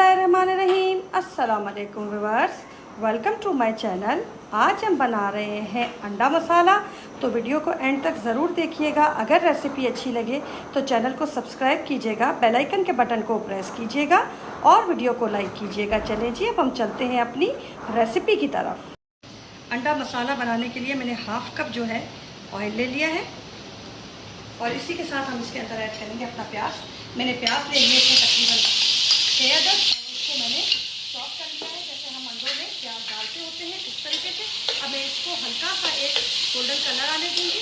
बिस्मिल्लाहिर्रहमानिर्रहीम। अस्सलाम वालेकुम viewers, welcome to my channel. आज हम बना रहे हैं अंडा मसाला, तो वीडियो को एंड तक ज़रूर देखिएगा। अगर रेसिपी अच्छी लगे तो चैनल को सब्सक्राइब कीजिएगा, बेल आइकन के बटन को प्रेस कीजिएगा और वीडियो को लाइक कीजिएगा। चलें जी, अब हम चलते हैं अपनी रेसिपी की तरफ। अंडा मसाला बनाने के लिए मैंने हाफ़ कप जो है ऑयल ले लिया है और इसी के साथ हम इसके अंदर ऐड करेंगे अपना प्याज। मैंने प्याज ले लिए थे तकरीबन 6 अदद, और इसको मैंने चॉप कर लिया है जैसे हम अंडों में प्याज डालते होते हैं इस तरीके से। अब मैं इसको हल्का सा एक गोल्डन कलर आने दूँगी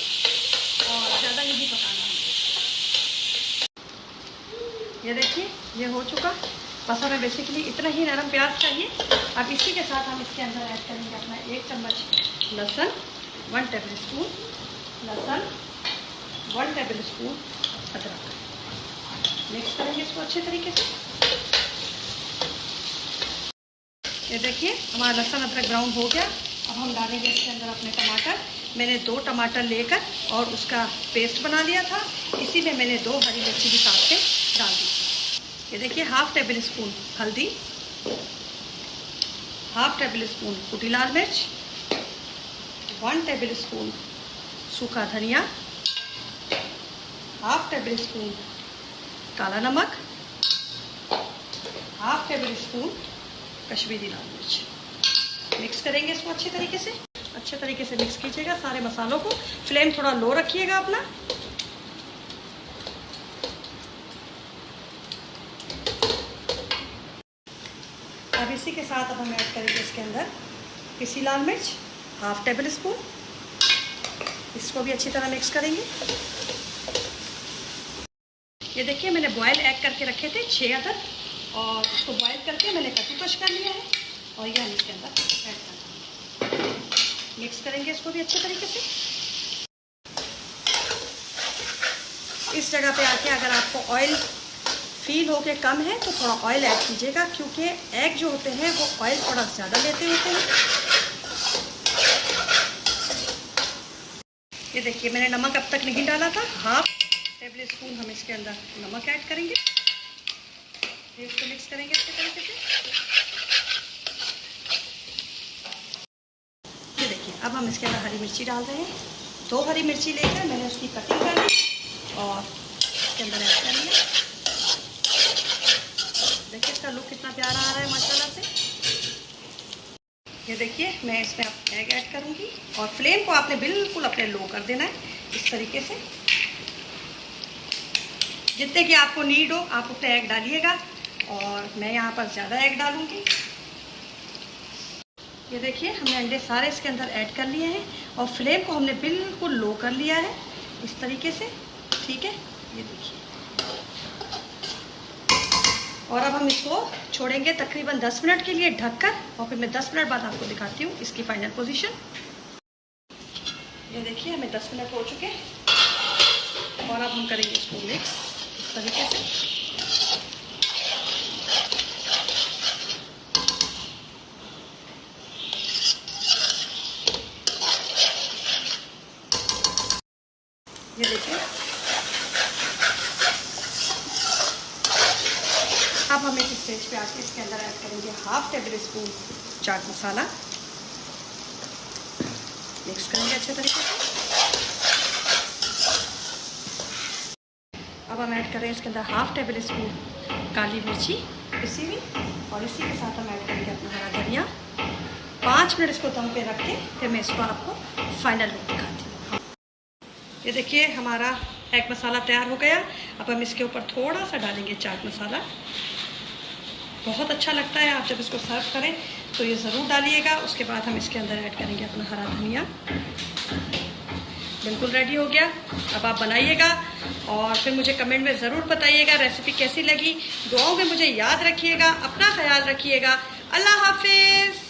और ज़्यादा नहीं पकाना है। ये देखिए, ये हो चुका। बस हमें बेसिकली इतना ही नरम प्याज चाहिए। अब इसी के साथ हम इसके अंदर ऐड करेंगे अपना 1 चम्मच लहसुन, 1 टेबल स्पून लहसुन, 1 टेबल स्पून अदरक। मिक्स करेंगे इसको अच्छे तरीके से। ये देखिए, हमारा लहसुन अदरक ब्राउन हो गया। अब हम डालेंगे इसके अंदर अपने टमाटर। मैंने 2 टमाटर लेकर और उसका पेस्ट बना लिया था। इसी में मैंने 2 हरी मिर्ची भी काट के डाल दी। ये देखिए, हाफ़ टेबल स्पून हल्दी, हाफ़ टेबल स्पून कुटी लाल मिर्च, 1 टेबल स्पून सूखा धनिया, हाफ़ टेबल स्पून काला नमक, हाफ़ टेबल स्पून कश्मीरी लाल मिर्च। मिक्स करेंगे इसको अच्छे तरीके से मिक्स कीजिएगा सारे मसालों को। फ्लेम थोड़ा लो रखिएगा अपना। अब इसी के साथ अब हम ऐड करेंगे इसके अंदर पिसी लाल मिर्च, हाफ़ टेबल स्पून। इसको भी अच्छी तरह मिक्स करेंगे। ये देखिए, मैंने बॉयल एग करके रखे थे 6 अदद और उसको बॉयल करके मैंने कद्दूकस कर लिया है और ये हम इसके अंदर ऐड कर देंगे। मिक्स करेंगे इसको भी अच्छे तरीके से। इस जगह पे आके अगर आपको ऑयल फील हो के कम है तो थोड़ा ऑयल ऐड कीजिएगा, क्योंकि एग जो होते हैं वो ऑयल थोड़ा ज़्यादा लेते होते हैं। ये देखिए, मैंने नमक अब तक नहीं डाला था। हाफ़ टेबल स्पून हम इसके अंदर नमक ऐड करेंगे। फिर इसको मिक्स करेंगे अच्छे तरीके से। ये देखिए, अब हम इसके अंदर हरी मिर्ची डाल रहे हैं। 2 हरी मिर्ची लेकर मैंने उसकी कटिंग कर ली और इसके अंदर ऐड कर लिया। देखिए, इसका लुक कितना प्यारा आ रहा है माशाल्लाह से। ये देखिए, मैं इसमें अब एग ऐड करूँगी और फ्लेम को आपने बिल्कुल अपने लो कर देना है इस तरीके से। जितने की आपको नीड हो आप उतने एग डालिएगा और मैं यहाँ पर ज़्यादा एग डालूँगी। ये देखिए, हमने अंडे सारे इसके अंदर ऐड कर लिए हैं और फ्लेम को हमने बिल्कुल लो कर लिया है इस तरीके से। ठीक है, ये देखिए। और अब हम इसको छोड़ेंगे तकरीबन 10 मिनट के लिए ढककर, और फिर मैं 10 मिनट बाद आपको दिखाती हूँ इसकी फाइनल पोजीशन। ये देखिए, हमें 10 मिनट हो चुके और अब हम करेंगे इसको मिक्स इस तरीके से। ये देखिए, अब हम इस स्टेज पे आके इसके अंदर ऐड करेंगे half table spoon chaat masala. Mix करेंगे अच्छे तरीके से। अब हम ऐड करें इसके अंदर हाफ़ टेबल स्पून काली मिर्ची पिसी हुई और इसी के साथ हम ऐड करेंगे अपना हरा धनिया। 5 मिनट इसको दम पे रख के फिर मैं इसको आपको फाइनल लुक दिखाती हूँ। ये देखिए, हमारा एग मसाला तैयार हो गया। अब हम इसके ऊपर थोड़ा सा डालेंगे चाट मसाला। बहुत अच्छा लगता है, आप जब इसको सर्व करें तो ये ज़रूर डालिएगा। उसके बाद हम इसके अंदर ऐड करेंगे अपना हरा धनिया। बिल्कुल रेडी हो गया। अब आप बनाइएगा और फिर मुझे कमेंट में ज़रूर बताइएगा रेसिपी कैसी लगी। दुआओं में मुझे याद रखिएगा। अपना ख्याल रखिएगा। अल्लाह हाफिज़।